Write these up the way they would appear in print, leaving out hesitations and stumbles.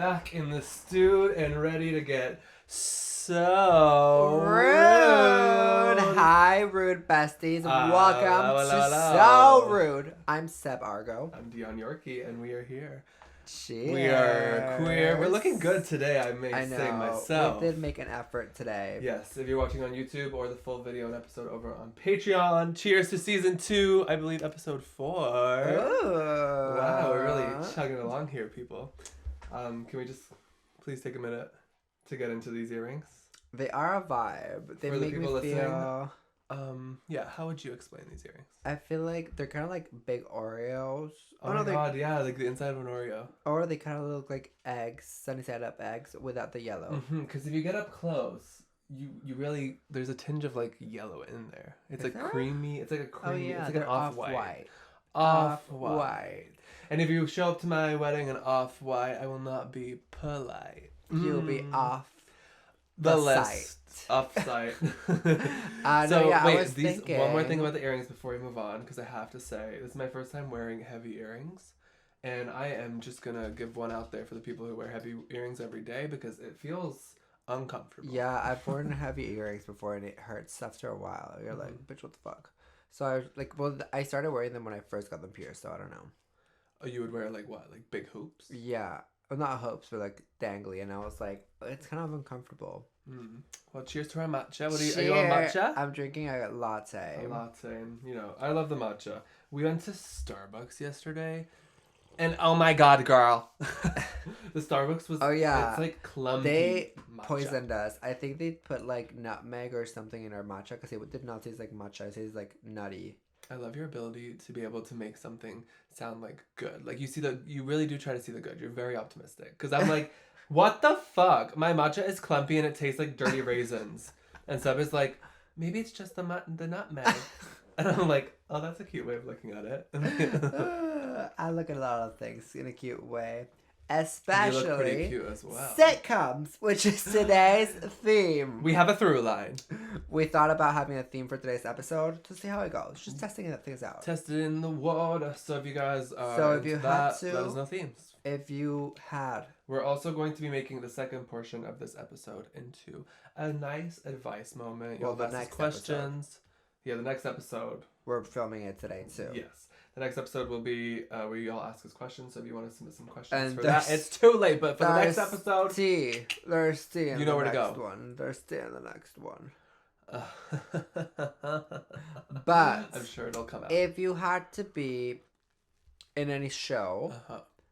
back in the stew and ready to get so rude. Hi, rude besties. Welcome to So Rude. I'm Sebb Argo. I'm Dion Yorkie, and we are here. Cheers. We are queer. We're looking good today, I may say myself. We did make an effort today. Yes, if you're watching on YouTube or the full video and episode over on Patreon. Cheers to season 2, I believe episode 4. Ooh. Wow, we're really chugging along here, people. Can we just please take a minute to get into these earrings? They are a vibe. They For the make me people feel... Yeah, how would you explain these earrings? I feel like they're kind of like big Oreos. Oh my god, yeah, like the inside of an Oreo. Or they kind of look like eggs, sunny side up eggs without the yellow. Because if you get up close, you really, there's a tinge of like yellow in there. It's like creamy, it's like a creamy, it's like an off-white. Off-white. And if you show up to my wedding in off-white, I will not be polite. You'll be off the list. Off-site. One more thing about the earrings before we move on, because I have to say, this is my first time wearing heavy earrings. And I am just going to give one out there for the people who wear heavy earrings every day, because it feels uncomfortable. Yeah, I've worn heavy earrings before, and it hurts after a while. You're like, bitch, what the fuck? So I started wearing them when I first got them pierced, so I don't know. Oh, you would wear like what? Like big hoops? Yeah. Well, not hoops, but like dangly. And I was like, it's kind of uncomfortable. Well, cheers to our matcha. Are you on matcha? I'm drinking a latte. A latte. And, I love the matcha. We went to Starbucks yesterday. And oh my god, girl. The Starbucks was... Oh, yeah. It's like clumpy They matcha. poisoned us. I think they put like nutmeg or something in our matcha because it did not taste like matcha. It tastes like nutty. I love your ability to be able to make something sound like good. Like you really do try to see the good. You're very optimistic. Because I'm like, what the fuck? My matcha is clumpy and it tastes like dirty raisins. And Seb is like, maybe it's just the nutmeg. And I'm like, oh, that's a cute way of looking at it. I look at a lot of things in a cute way. Especially you look pretty cute as well. Sitcoms, which is today's theme. We have a through line. We thought about having a theme for today's episode to see how it goes. Just testing things out. Test it in the water. So if you guys are let us know themes. If you had. We're also going to be making the second portion of this episode into a nice advice moment. You'll ask us questions. Yeah, the next episode. We're filming it today too. Yes. The next episode will be where y'all ask us questions. So if you want to submit some questions and for that, it's too late. But for the next episode, there's tea in you know the where to next go. One. There's tea in the next one. But I'm sure it'll come out. If you had to be in any show,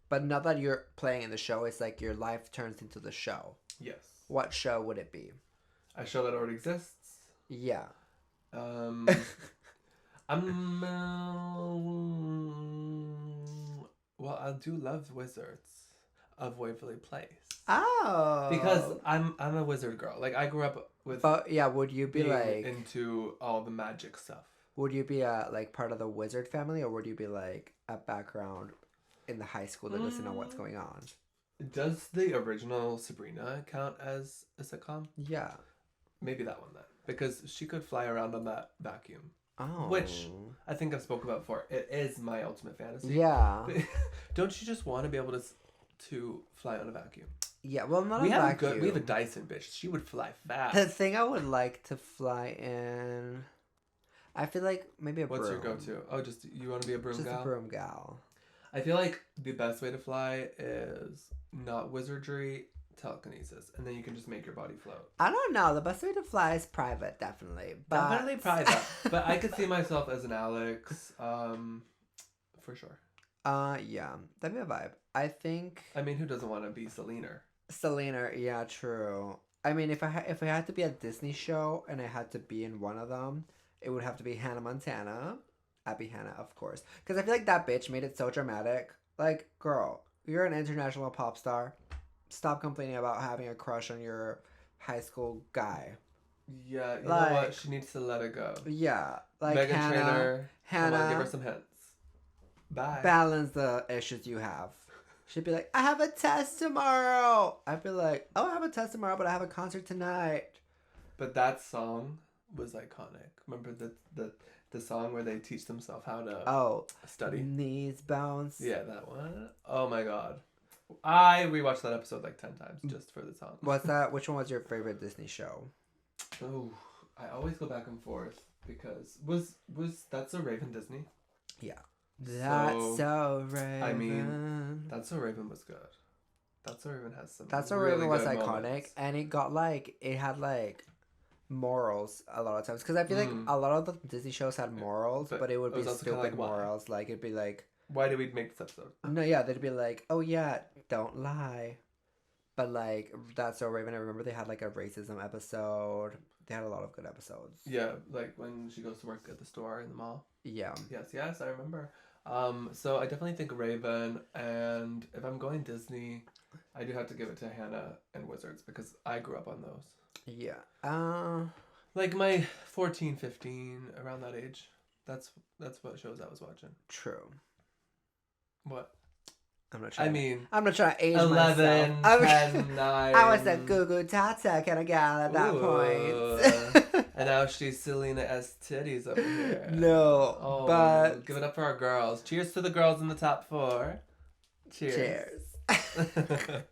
but not that you're playing in the show, it's like your life turns into the show. Yes. What show would it be? A show that already exists? Yeah. Well, I do love Wizards of Waverly Place. Oh. Because I'm a wizard girl. Like I grew up with. But yeah, would you be like into all the magic stuff? Would you be like part of the wizard family, or would you be like a background in the high school that doesn't know what's going on? Does the original Sabrina count as a sitcom? Yeah. Maybe that one then, because she could fly around on that vacuum. Oh. Which I think I've spoken about before. It is my ultimate fantasy. Yeah. Don't you just want to be able to fly on a vacuum? Yeah, well, not a vacuum. We have a Dyson, bitch. She would fly fast. The thing I would like to fly in, I feel like maybe a broom. What's your go-to? Oh, just you want to be a broom gal? Just a broom gal. I feel like the best way to fly is not wizardry, telekinesis, and then you can just make your body float. I don't know. The best way to fly is private, definitely. But... Definitely private. But I could see myself as an Alex, for sure. Yeah, that'd be a vibe. I think. I mean, who doesn't want to be Selena? Selena, yeah, true. I mean, if I had to be a Disney show and I had to be in one of them, it would have to be Hannah Montana. I'd be Hannah, of course, because I feel like that bitch made it so dramatic. Like, girl, you're an international pop star. Stop complaining about having a crush on your high school guy. Yeah, you know what? She needs to let it go. Yeah, like Meghan Trainor. Hannah, come on, give her some hints. Bye. Balance the issues you have. She'd be like, I have a test tomorrow. I'd be like, oh, I have a test tomorrow, but I have a concert tonight. But that song was iconic. Remember the song where they teach themselves how to study? Knees bounce. Yeah, that one. Oh my god. I rewatched that episode like 10 times just for the song. What's that? Which one was your favorite Disney show? Oh, I always go back and forth because was That's So Raven Disney? Yeah. That's So Raven. I mean, That's So Raven was good. That's So Raven has some. That's So really Raven was good iconic, moments. and it had like morals a lot of times, because I feel like a lot of the Disney shows had morals, but it would be also kinda stupid like, why? morals. Like it'd be like, Why did we make this episode? no, yeah, they'd be like, oh yeah, don't lie. But like That's So Raven, I remember they had like a racism episode. They had a lot of good episodes. Yeah, like when she goes to work at the store in the mall. Yeah. Yes, I remember. So I definitely think Raven, and if I'm going Disney, I do have to give it to Hannah and Wizards because I grew up on those. Yeah. Like my 14, 15, around that age. That's what shows I was watching. True. What? I'm not I trying. mean, I'm not trying to age 11, myself. 10, 9. I was a Goo Goo Tata kind of gal at that point. And now she's Selena S. Titties over here. No, Oh, but give it up for our girls. Cheers to the girls in the top 4. Cheers. cheers.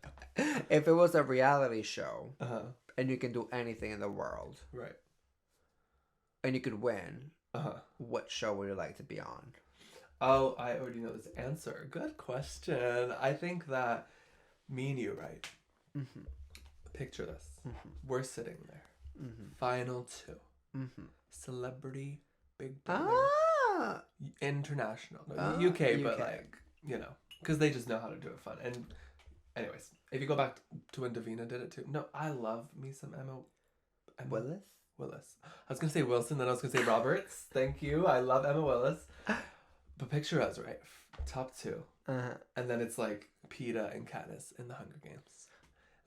If it was a reality show Uh-huh. and you can do anything in the world Right. and you could win, Uh-huh. what show would you like to be on? Oh, I already know this answer. Good question. I think that me and you, right? Mm-hmm. Picture this. Mm-hmm. We're sitting there. Mm-hmm. Final 2. Mm-hmm. Celebrity Big Brother. Ah! International. No, Ah, UK, but UK. like, you know, because they just know how to do it fun. And anyways, if you go back to when Davina did it too. No, I love me some Emma Willis? Willis. I was going to say Wilson, then I was going to say Roberts. Thank you. I love Emma Willis. But picture us, right? Top 2. Uh-huh. And then it's like Peeta and Katniss in the Hunger Games.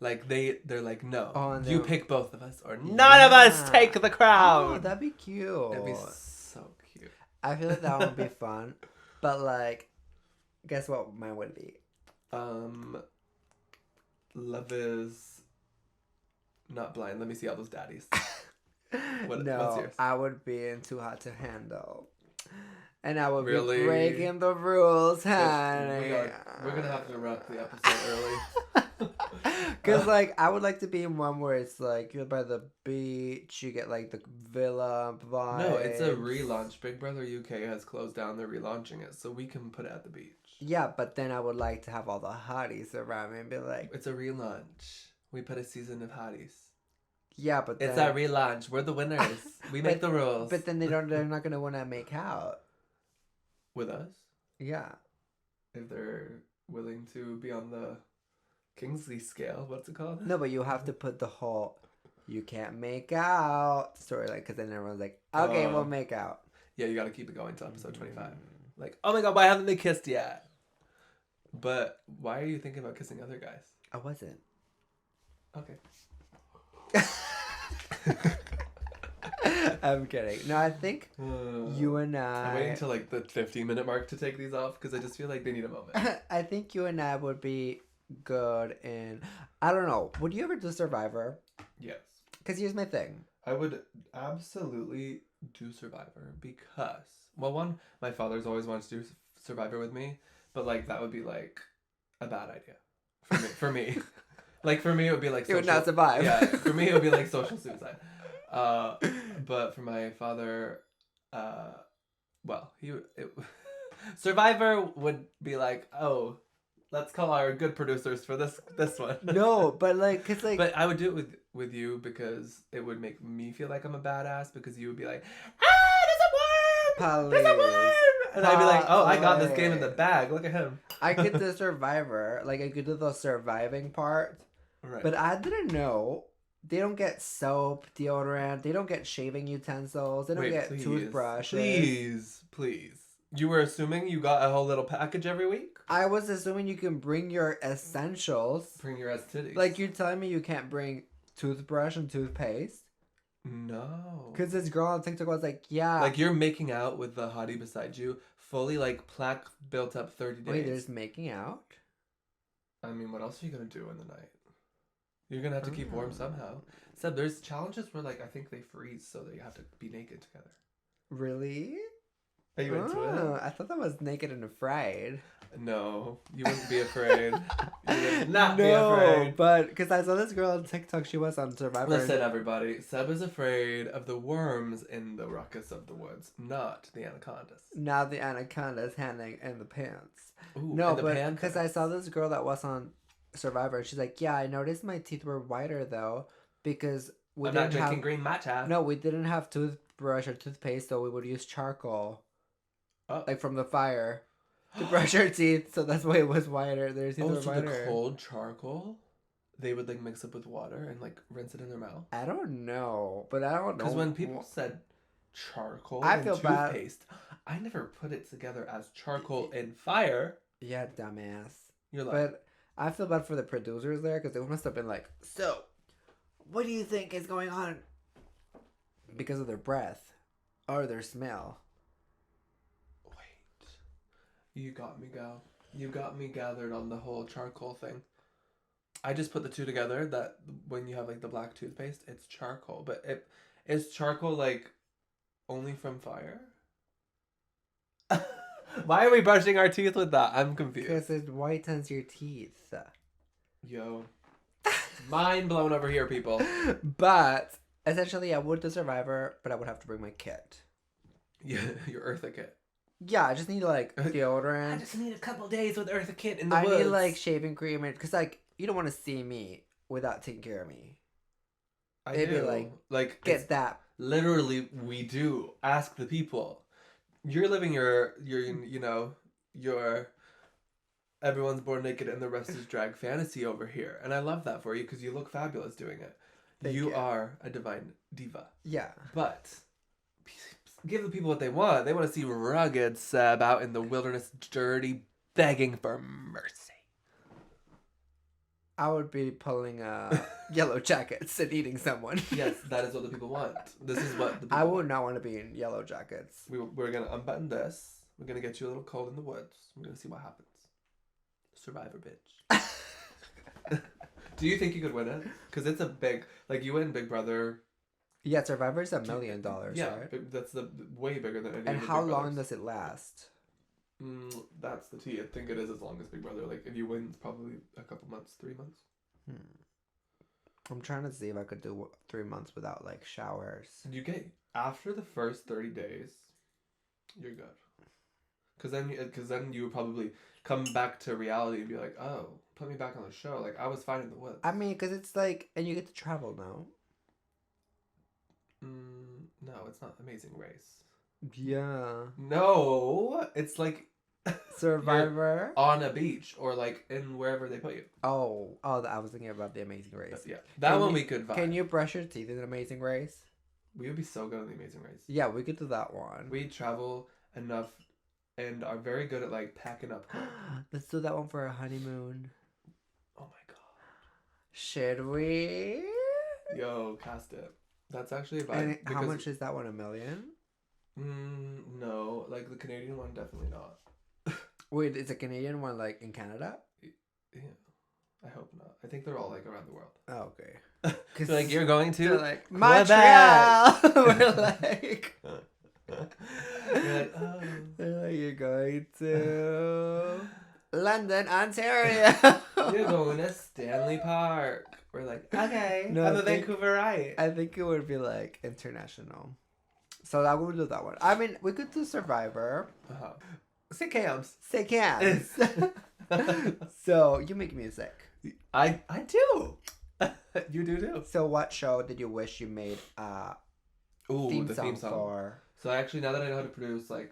Like they're like, no, Oh, and you they're- pick both of us, or none of us Yeah. take the crown. Oh, that'd be cute. That'd be so cute. I feel like that would be fun. But like, guess what mine would be? Love is not blind. Let me see all those daddies. What's No, yours? I would be in Too Hot to Handle. And I would Really? be breaking the rules, honey. We're gonna have to wrap the episode early. Because, like, I would like to be in one where it's like you're by the beach, you get like the villa vibes. No, it's a relaunch. Big Brother UK has closed down. They're relaunching it, so we can put it at the beach. Yeah, but then I would like to have all the hotties around me and be like, It's a relaunch. We put a season of hotties. yeah, but then, It's our relaunch. We're the winners. We make the rules. But then they're not gonna want to make out. With us, Yeah. if they're willing to be on the Kingsley scale, what's it called? No, but you have to put the whole "you can't make out" story, like, because then everyone's like, okay, we'll make out. Yeah, you got to keep it going till episode 25. Like, oh my god, why haven't they kissed yet? But why are you thinking about kissing other guys? I wasn't. Okay. I'm kidding. No, I think you and I'm waiting I. until like the 15-minute mark to take these off because I just feel like they need a moment. I think you and I would be good in. I don't know. Would you ever do Survivor? Yes. Because here's my thing. I would absolutely do Survivor because, well, one, my father's always wanted to do Survivor with me, but like that would be like a bad idea for me. Like for me, it would be like You would not survive. Yeah, for me, it would be like social suicide. But for my father, well, Survivor would be like, oh, let's call our good producers for this one. No, but like, cause like. But I would do it with you because it would make me feel like I'm a badass because you would be like, there's a worm! There's a worm! And I'd be like, oh, I got this game in the bag. Look at him. I could do Survivor. Like, I could do the surviving part. Right. But I didn't know. They don't get soap, deodorant. They don't get shaving utensils. They don't get toothbrushes. Please. You were assuming you got a whole little package every week? I was assuming you can bring your essentials. Bring your ass titties. Like, you're telling me you can't bring toothbrush and toothpaste? No. Because this girl on TikTok was like, yeah. Like, you're making out with the hottie beside you, fully, like, plaque built up 30 days. Wait, there's making out? I mean, what else are you going to do in the night? You're going to have to keep warm somehow. Seb, there's challenges where, like, I think they freeze so that you have to be naked together. Really? Are you into it? I thought that was Naked and Afraid. No, you wouldn't be afraid. You would not be No, afraid. but because I saw this girl on TikTok, she was on Survivor. Listen, everybody. Seb is afraid of the worms in the ruckus of the woods, not the anacondas. Now the anaconda's hanging in the pants. Ooh, No, and the but pan because I saw this girl that was on Survivor, she's like, yeah, I noticed my teeth were whiter though because we I'm not didn't drinking have green matcha. no, we didn't have toothbrush or toothpaste, so we would use charcoal, Oh. like from the fire, to brush our teeth. So that's why it was whiter. Their teeth were So whiter. the cold charcoal, they would like mix up with water and like rinse it in their mouth. I don't know, but I don't know. Because when people said charcoal I and feel bad. toothpaste, I never put it together as charcoal and fire. Yeah, dumbass. You're like, But I feel bad for the producers there because they must have been like, so, what do you think is going on? Because of their breath or their smell. wait, you got me, gal. You got me gathered on the whole charcoal thing. I just put the two together that when you have like the black toothpaste, it's charcoal. But is charcoal like only from fire? Why are we brushing our teeth with that? I'm confused. Because it whitens your teeth. Yo. Mind blown over here, people. But essentially, I would do Survivor, but I would have to bring my kit. Yeah, your Eartha kit. Yeah, I just need like deodorant. I just need a couple days with Eartha kit in the I woods. need like shaving cream because like you don't want to see me without taking care of me. I Maybe, do. like, it's Get that. literally we do. Ask the people. You're living your everyone's born naked and the rest is drag fantasy over here, and I love that for you because you look fabulous doing it. Thank You you. are a divine diva. Yeah. But give the people what they want. They want to see rugged Seb out in the wilderness, dirty, begging for mercy. I would be pulling yellow jackets and eating someone. Yes, that is what the people want. This is what the people I would want. not want to be in yellow jackets. We're going to unbutton this. We're going to get you a little cold in the woods. We're going to see what happens. Survivor, bitch. Do you think you could win it? Because it's a big, like you win Big Brother. Yeah, Survivor's $1 million, Yeah, right? that's the way bigger than any And of the how Big long Brothers. does it last? That's the tea. I think it is as long as Big Brother. Like if you win, it's probably a couple months, 3 months. I'm trying to see if I could do 3 months without like showers. You get after the first 30 days, you're good. Because then you would probably come back to reality and be like, oh, put me back on the show. Like I was fine in the woods. I mean, because it's like, and you get to travel now. No, it's not Amazing Race. Yeah. No, it's like Survivor. on a beach or like in wherever they put you. Oh, I was thinking about the Amazing Race. Yeah, that Can one you- we could vibe. Can you brush your teeth in an Amazing Race? We would be so good on the Amazing Race. Yeah, we could do that one. We travel enough and are very good at like packing up clothes. Let's do that one for our honeymoon. Oh my god. Should we? Yo, cast it. That's actually about. And how much is that one? $1 million? No, like the Canadian one, definitely not. Wait, is a Canadian one like in Canada? Yeah, I hope not. I think they're all like around the world. Oh, okay. So like you're going to They're like Quebec. Montreal. We're like. You're like, oh. They're like, you're going to London, Ontario. You're going to Stanley Park. We're like, okay. No, I'm I the think- Vancouverite. I think it would be like international. So that would do that one. I mean, we could do Survivor. Uh-huh. Sitcoms. Say cans. So you make music. I do. You do too. So what show did you wish you made Ooh, theme the song theme song. for? So actually, now that I know how to produce, like,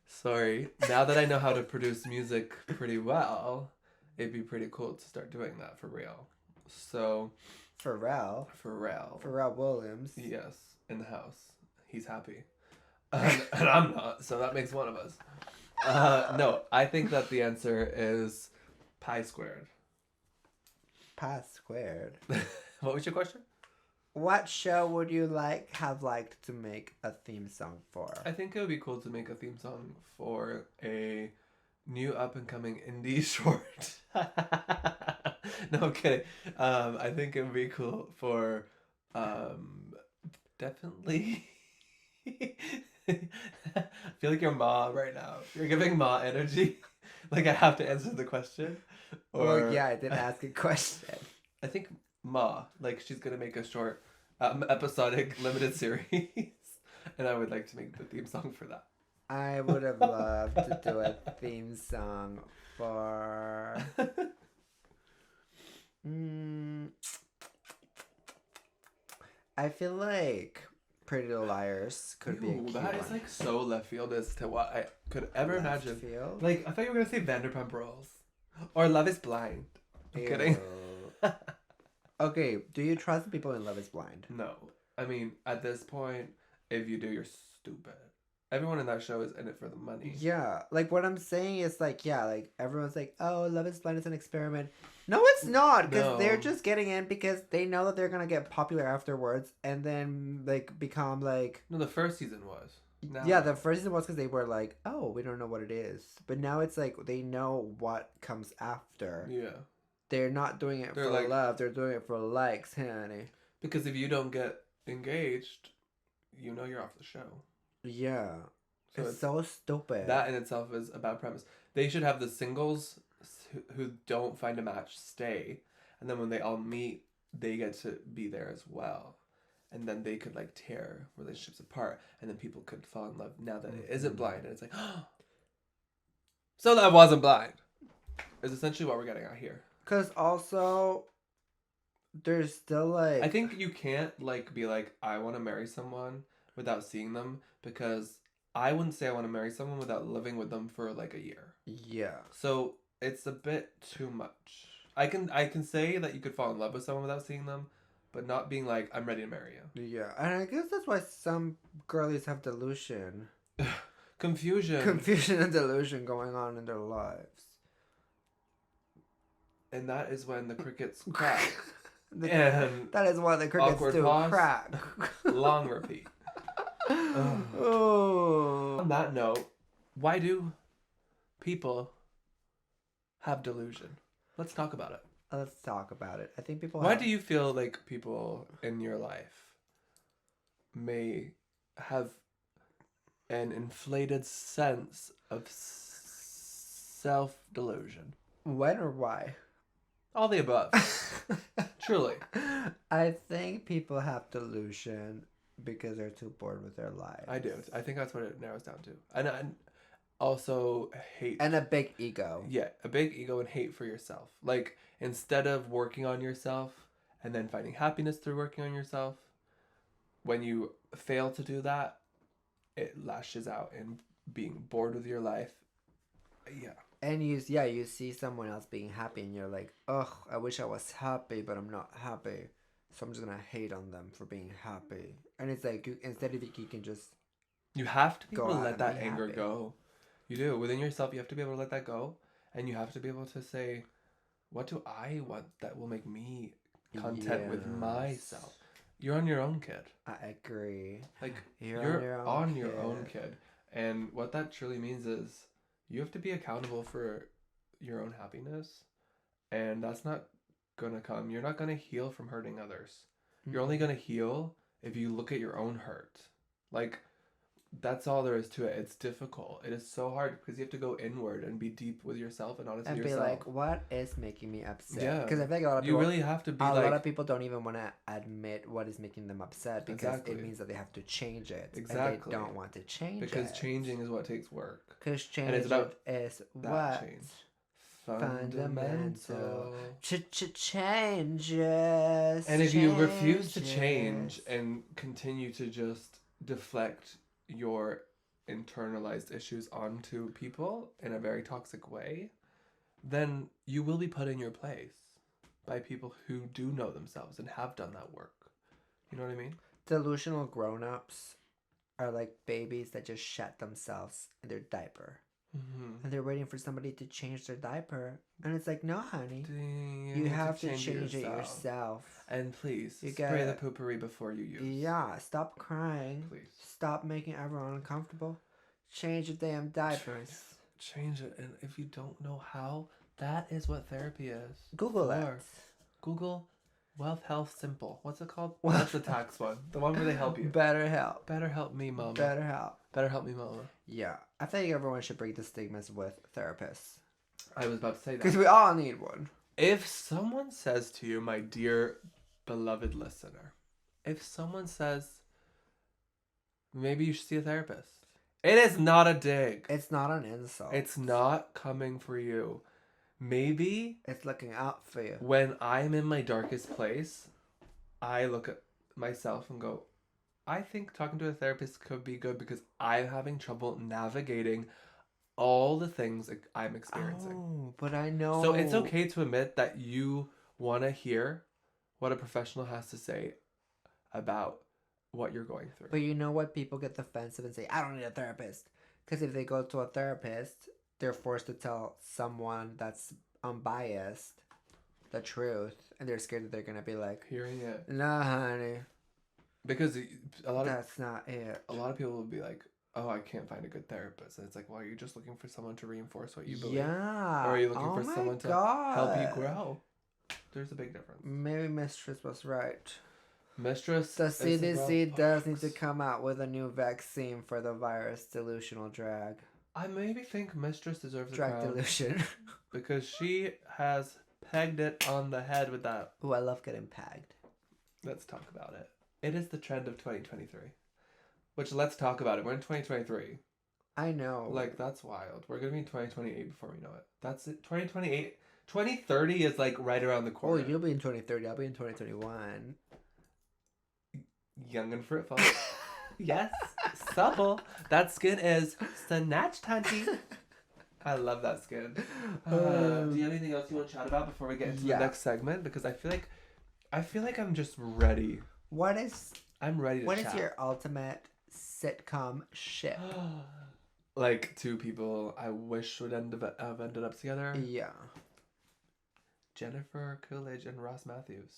sorry, now that I know how to produce music pretty well, it'd be pretty cool to start doing that for real. So, Pharrell. Pharrell. Williams. Yes, in the house. He's happy. And I'm not, so that makes one of us. No, I think that the answer is pi squared. Pi squared. What was your question? What show would you have liked to make a theme song for? I think it would be cool to make a theme song for a new up and coming indie short. No, I'm kidding. I think it would be cool for definitely feel like you're Ma right now. You're giving Ma energy. Like I have to answer the question. Well, yeah, I did ask a question. I think Ma, like she's gonna make a short, episodic limited series, and I would like to make the theme song for that. I would have loved to do a theme song for. I feel like Pretty Little Liars could be a cute that one. is like so left field as to what I could ever Left imagine. field? Like I thought you were gonna say Vanderpump Rules or Love Is Blind. I'm kidding. Okay, do you trust people in Love Is Blind? No, I mean at this point, if you do, you're stupid. Everyone in that show is in it for the money. Yeah, like what I'm saying is like, yeah, like everyone's like, oh, Love Is Blind is an experiment. No, it's not, because No. they're just getting in because they know that they're gonna get popular afterwards and then like become like. No, the first season was. Now. Yeah, the first season was because they were like, oh, we don't know what it is, but now it's like they know what comes after. Yeah. They're not doing it for like, love; they're doing it for likes, honey. Because if you don't get engaged, you know you're off the show. Yeah. So it's so stupid. That in itself is a bad premise. They should have the singles who don't find a match stay, and then when they all meet, they get to be there as well, and then they could like tear relationships apart, and then people could fall in love now that it isn't blind, and it's like, oh, so that wasn't blind. Is essentially what we're getting at here. Because also, there's still like. I think you can't like be like, I want to marry someone without seeing them, because I wouldn't say I want to marry someone without living with them for like a year. Yeah. So it's a bit too much. I can say that you could fall in love with someone without seeing them, but not being like, I'm ready to marry you. Yeah, and I guess that's why some girlies have delusion. Confusion And delusion going on in their lives. And that is when the crickets crack. And that is why the crickets do pause, crack. Long repeat. Oh. On that note, why do people have delusion? Let's talk about it. Let's talk about it. I think people. Why do you feel like people in your life may have an inflated sense of self-delusion? When or why? All the above. Truly. I think people have delusion because they're too bored with their lives. I do. I think that's what it narrows down to. And also hate. And a big ego. Yeah, a big ego and hate for yourself. Like, instead of working on yourself and then finding happiness through working on yourself, when you fail to do that, it lashes out in being bored with your life. Yeah. And you see someone else being happy and you're like, ugh, I wish I was happy, but I'm not happy. So I'm just going to hate on them for being happy. And it's like, instead of you can just... You have to be able to out let and that be anger happy. go. You do. Within yourself, you have to be able to let that go. And you have to be able to say, what do I want that will make me content with myself? You're on your own, kid. I agree. Like, You're on your own, kid. And what that truly means is you have to be accountable for your own happiness. And that's not going to come. You're not going to heal from hurting others. You're only going to heal if you look at your own hurt. Like, that's all there is to it. It's difficult. It is so hard because you have to go inward and be deep with yourself and honest with yourself. And be like, what is making me upset? Yeah. Because I think a lot of people... You really have to be a lot of people don't even want to admit what is making them upset because it means that they have to change it. Exactly. And they don't want to change it. Because changing is what takes work. Because change and it's about is that what? change. Fundamental. Changes. And if you refuse to change and continue to just deflect your internalized issues onto people in a very toxic way, then you will be put in your place by people who do know themselves and have done that work. You know what I mean? Delusional grown-ups are like babies that just shat themselves in their diaper. Mm-hmm. And they're waiting for somebody to change their diaper. And it's like, no, honey. You have to change it yourself. And please, spray the poopery before you use. Yeah, stop crying. Please. Stop making everyone uncomfortable. Change your damn diapers. Change it. And if you don't know how, that is what therapy is. Google it. Google Wealth, health, simple. What's it called? That's the tax one. The one where they help you. Better help. Better help me, mama. Better help. Better help me, mama. Yeah. I think everyone should break the stigmas with therapists. I was about to say that. Because we all need one. If someone says to you, my dear beloved listener, if someone says, maybe you should see a therapist, it is not a dig. It's not an insult. It's not coming for you. Maybe It's looking out for you. when I'm in my darkest place, I look at myself and go, I think talking to a therapist could be good because I'm having trouble navigating all the things that I'm experiencing. Oh, but I know. So it's okay to admit that you want to hear what a professional has to say about what you're going through. But you know what? People get defensive and say, I don't need a therapist. Because if they go to a therapist, they're forced to tell someone that's unbiased the truth. And they're scared that they're going to be like, Hearing it. nah, honey. Because That's not it. a lot of people will be like, oh, I can't find a good therapist. And it's like, well, you're just looking for someone to reinforce what you believe. Yeah. Or are you looking Oh for my someone to God. help you grow? There's a big difference. Maybe Mistress was right. Mistress. The is a CDC growth does need to box. come out with a new vaccine for the virus delusional drag. I maybe think Mistress deserves a Drag crown delusion. because she has pegged it on the head with that. Ooh, I love getting pegged. Let's talk about it. It is the trend of 2023. Which, let's talk about it. We're in 2023. I know. Like, that's wild. We're going to be in 2028 before we know it. That's it. 2028. 2030 is, like, right around the Oh, corner. you'll be in 2030. I'll be in 2021. Young and fruitful. Yes. Supple. That skin is snatched, hunty. I love that skin. Do you have anything else you want to chat about before we get into the next segment? Because I feel like I'm just ready. I'm ready to What chat. is your ultimate sitcom ship? Like two people I wish would have ended up together. Yeah. Jennifer Coolidge and Ross Matthews.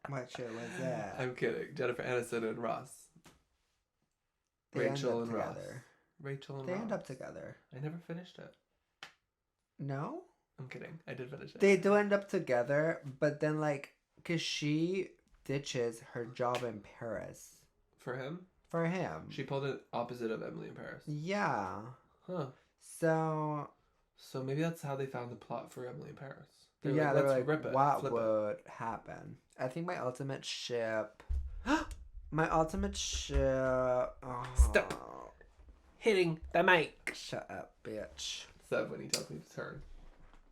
What shit was that? I'm kidding. Jennifer Aniston and Ross. They end Rachel up and Ross. together. Rachel and They Ross. end up together. I never finished it. No? I'm kidding. I did finish it. They do end up together, but then, like, because she ditches her job in Paris For him? for him. She pulled it opposite of Emily in Paris. Yeah. Huh. So, So maybe that's how they found the plot for Emily in Paris. they were like, rip it. what flip would happen? I think my ultimate ship... my ultimate ship... Oh, Stop. Hitting the mic. Shut up, bitch. Seb when he tells me to turn.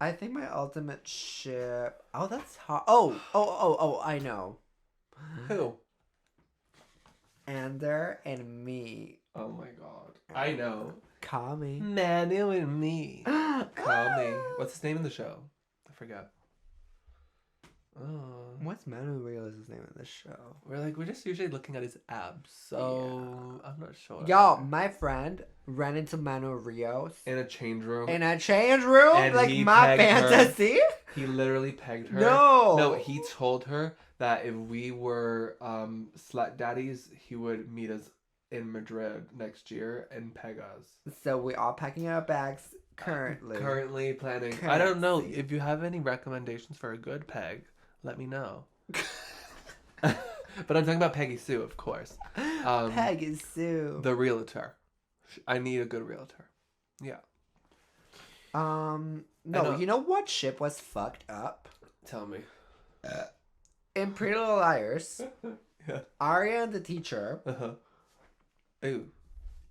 I think my ultimate ship... Oh, that's hot. Oh, I know. Who? Ander and me. Oh my god. I know. Call me. Manu and me. Call me. What's his name in the show? I forgot. Oh. What's Manu Rios' name in this show? We're just usually looking at his abs, so I'm not sure. Y'all, my friend ran into Manu Rios In a change room. in a change room, And like he my pegged her. fantasy. He literally pegged her. No. No, he told her that if we were slut daddies, he would meet us in Madrid next year and peg us. So we all packing our bags currently. Currently planning. I don't know. Currency. If you have any recommendations for a good peg, let me know. But I'm talking about Peggy Sue, of course. Peggy Sue. The realtor. I need a good realtor. Yeah. No, you know what ship was fucked up? Tell me. In Pretty Little Liars, Yeah. Arya and the teacher. Uh-huh. Ooh.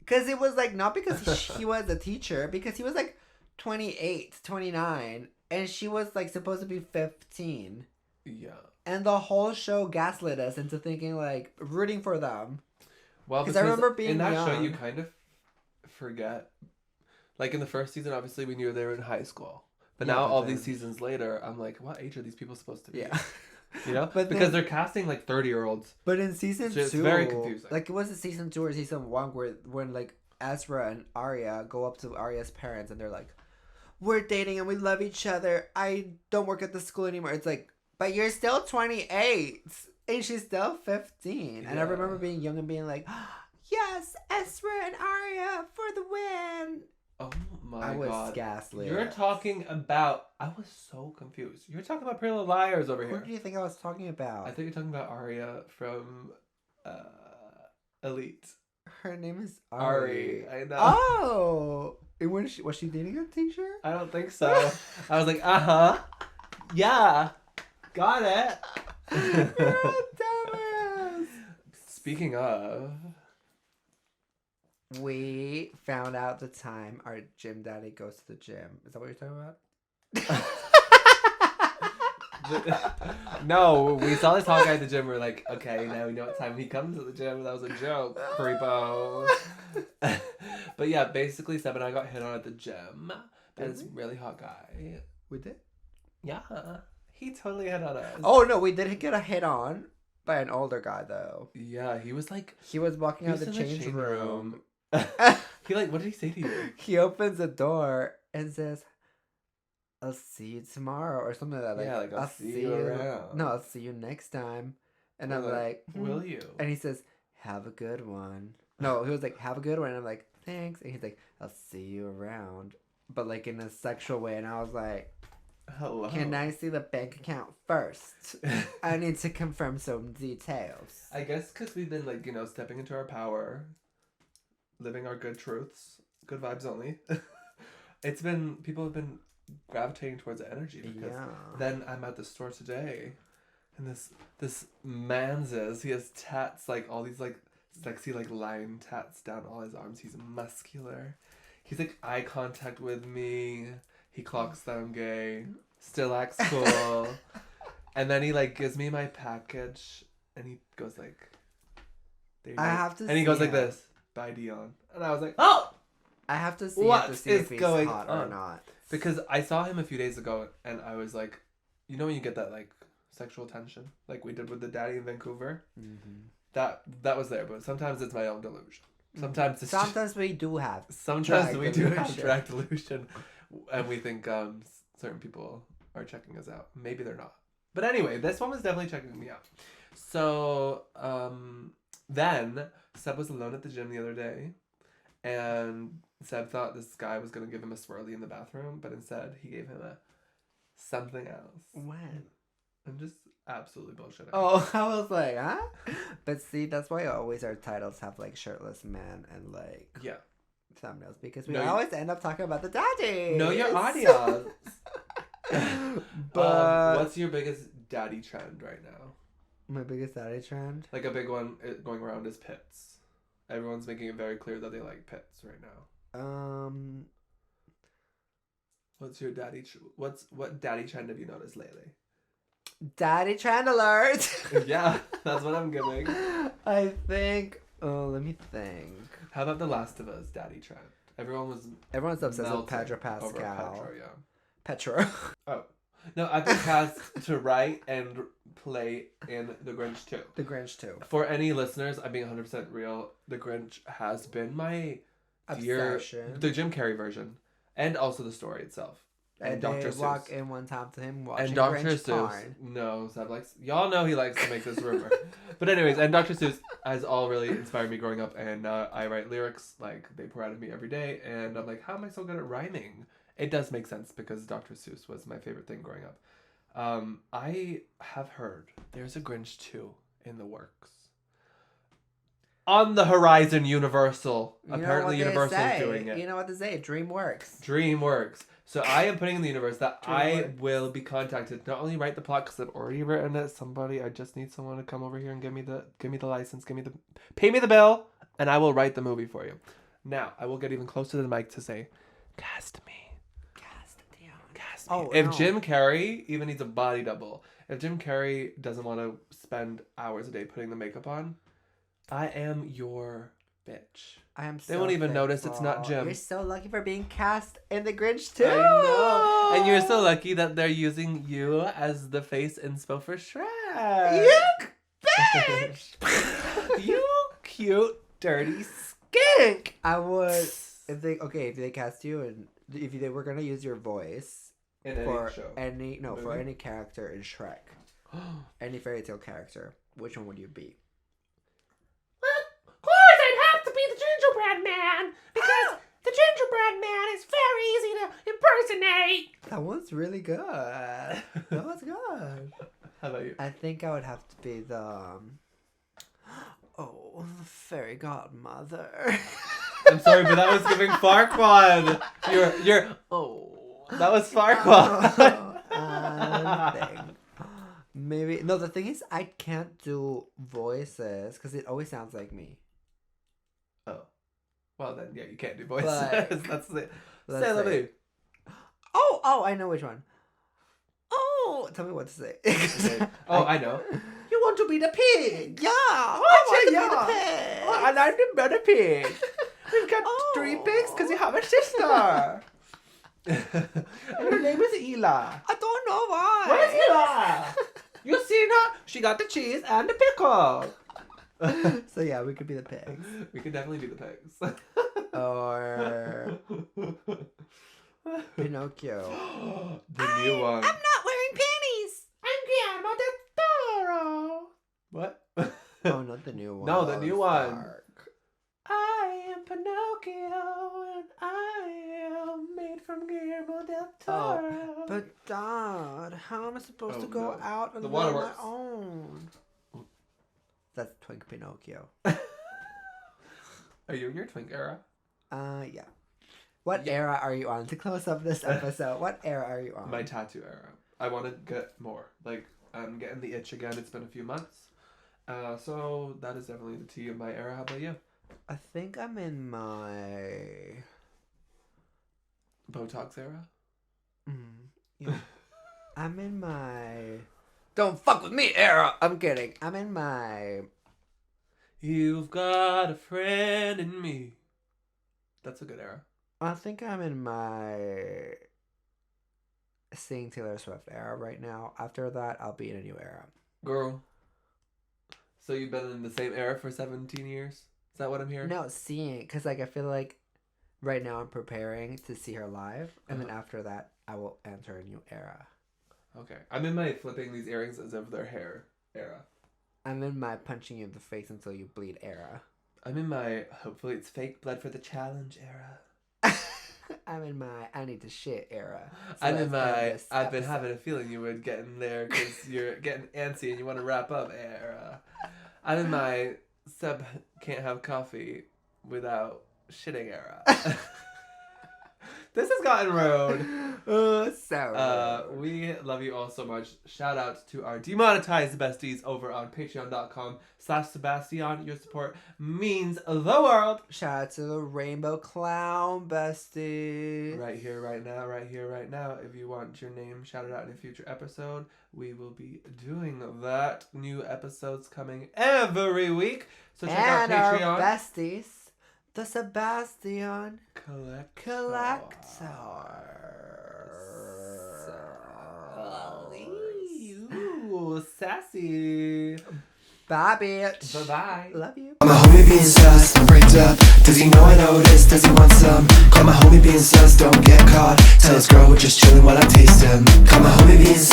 Because it was like, not because he was a teacher, because he was like 28, 29, and she was like supposed to be 15. Yeah. And the whole show gaslit us into thinking like, rooting for them. Well, 'Cause I remember being in that show, young. you kind of forget. Like in the first season, obviously we knew they were in high school, but Yeah, now but all then- these seasons later, I'm like, what age are these people supposed to be? Yeah. You know, But because then- they're casting like 30-year-olds. But in season So it's 2, very confusing. like it was in season 2 or season 1 where when like Ezra and Arya go up to Arya's parents and they're like, we're dating and we love each other. I don't work at the school anymore. It's like, but you're still 28 and she's still 15. And I Yeah. remember being young and being like, yes, Ezra and Arya for the win. Oh my I was god. gaslit. You're talking about... I was so confused. You're talking about Pretty Little Liars over Who here. do you think I was talking about? I think you're talking about Aria from Elite. Her name is Ari. Ari. I know. Oh! And was she dating a teacher? I don't think so. I was like, uh-huh. Yeah. Got it. You're a dumbass. Speaking of... We found out the time our gym daddy goes to the gym. Is that what you're talking about? No, we saw this hot guy at the gym. We're like, okay, now we know what time he comes to the gym. That was a joke, creepo. But yeah, basically, Seb and I got hit on at the gym. And it's really hot guy. We did? Yeah, he totally hit on us. Oh, no, we did get a hit on by an older guy, though. Yeah, he was like... He was walking out was of the in change room. He like, what did he say to you? He opens the door and says, I'll see you tomorrow, or something like that. Yeah, like, I'll see you around. No, I'll see you next time. And We're I'm like, will you? And he says, have a good one. No, he was like, have a good one. And I'm like, thanks. And he's like, I'll see you around. But like in a sexual way. And I was like, Hello. can I see the bank account first? I need to confirm some details. I guess because we've been like, stepping into our power, living our good truths, good vibes only. People have been gravitating towards the energy because then I'm at the store today and this man's he has tats, like all these like sexy like line tats down all his arms. He's muscular. He's like eye contact with me. He clocks that I'm gay. Still acts cool. And then he like gives me my package and he goes like, there you I go. have to and he see goes like him. this, bye Dion. And I was like, oh! I have to see What it to see is if he's going hot on? or not. Because I saw him a few days ago and I was like, you know when you get that like sexual tension? Like we did with the daddy in Vancouver? Mm-hmm. That was there, but sometimes it's my own delusion. Sometimes it's Sometimes we do have. sometimes drag we do have delusion. drag delusion. And we think certain people are checking us out. Maybe they're not. But anyway, this one was definitely checking me out. So then Seb was alone at the gym the other day. And Seb thought this guy was going to give him a swirly in the bathroom. But instead, he gave him something else. When? I'm just absolutely bullshitting. Oh, I was like, huh? But see, that's why always our titles have like shirtless man and like Yeah. thumbnails because we No, always end up talking about the daddy. Know your audience. But what's your biggest daddy trend right now? my biggest daddy trend. Like a big one going around is pits. Everyone's making it very clear that they like pits right now. What's your daddy? What daddy trend have you noticed lately? Daddy trend alert. Yeah, that's what I'm giving. I think. Oh, let me think. How about The Last of Us daddy trend? Everyone's obsessed with melting Pedro over Pascal. Pedro, yeah. Petro. Oh. No, I've been cast to write and play in The Grinch too. The Grinch too. For any listeners, I'm being 100% real. The Grinch has been my Obsession. the Jim Carrey version, and also the story itself. And Dr. they walk Seuss. in one time to him watching And Dr. Grinch Seuss. porn. No, Seb likes. Y'all know he likes to make this rumor. But anyways, and Dr. Seuss has all really inspired me growing up, and I write lyrics like they pour out of me every day, and I'm like, how am I so good at rhyming? It does make sense because Dr. Seuss was my favorite thing growing up. I have heard there's a Grinch 2 in the works. On the horizon, Universal. Apparently, Universal's doing it. You know what they say? DreamWorks. DreamWorks. So I am putting in the universe that I DreamWorks. will be contacted. Not only write the plot because I've already written it. I just need someone to come over here and give me the license, pay me the bill, and I will write the movie for you. Now I will get even closer to the mic to say, cast me. Cast Dion. Cast me. Oh, If no. Jim Carrey even needs a body double, if Jim Carrey doesn't want to spend hours a day putting the makeup on, I am your bitch. I am. They won't even notice it's not Jim. You're so lucky for being cast in the Grinch too. I know. And you're so lucky that they're using you as the face inspo for Shrek. You bitch. You cute, dirty skink. I would if they cast you and if they were gonna use your voice In for any show. for Movie? any character in Shrek, any fairy tale character, which one would you be? Of course, I'd have to be the gingerbread man because The gingerbread man is very easy to impersonate. That one's really good. That was good. How about you? I think I would have to be the the fairy godmother. I'm sorry, but that was giving Farquaad. You're that was Farquaad. I think maybe no. The thing is, I can't do voices because it always sounds like me. Oh, well then, yeah, you can't do voices. But- That's it. Let's Say la see. vie. Oh, I know which one. Oh, tell me what to say. Okay. Oh, I know. You want to be the pig? Yeah, Oh, I want to yeah. be the pig. Oh, and I'm the better pig. We've got 3 pigs because you have a sister. And her name is Ela. I don't know why. What is Ela? You seen her? She got the cheese and the pickle. So yeah, we could be the pigs. We could definitely be the pigs. Or Pinocchio. The new one. I'm not wearing panties. I'm Guillermo del Toro. What? Oh, not the new one. No, the new one. Dark. I am Pinocchio and I am made from Guillermo del Toro. But Dad, how am I supposed to go no. out and The live on my waterworks. own? That's Twink Pinocchio. Are you in your twink era? Yeah. What era are you on? To close up this episode, what era are you on? My tattoo era. I want to get more. Like, I'm getting the itch again. It's been a few months. So that is definitely the tea of my era. How about you? I think I'm in my... Botox era? yeah. I'm in my... Don't fuck with me era! I'm kidding. I'm in my... You've got a friend in me. That's a good era. I think I'm in my... Seeing Taylor Swift era right now. After that, I'll be in a new era. Girl. So you've been in the same era for 17 years? Is that what I'm hearing? No, seeing, because like I feel like right now I'm preparing to see her live, and then after that I will enter a new era. Okay. I'm in my flipping these earrings as if they're hair era. I'm in my punching you in the face until you bleed era. I'm in my hopefully it's fake blood for the challenge era. I'm in my I need to shit era. So I'm in let's end my this I've been episode. having a feeling you would get in there because you're getting antsy and you want to wrap up era. I'm in my Sebb can't have coffee without shitting era. This has gotten rude. So We love you all so much. Shout out to our demonetized besties over on patreon.com/Sebastian. Your support means the world. shout out to the Rainbow Clown bestie. Right here, right now, right here, right now. If you want your name shouted out in a future episode, we will be doing that. New episodes coming every week. So check And out our Patreon. besties, the Sebastian Collector. Ooh, sassy. Bye, bitch. Bye-bye. Love you. Call my homie being sus, I'm freaked up. Does he know I noticed? Does he want some? Call my homie being sus, don't get caught. Tell his girl we're just chilling while I taste him. Call my homie being sus.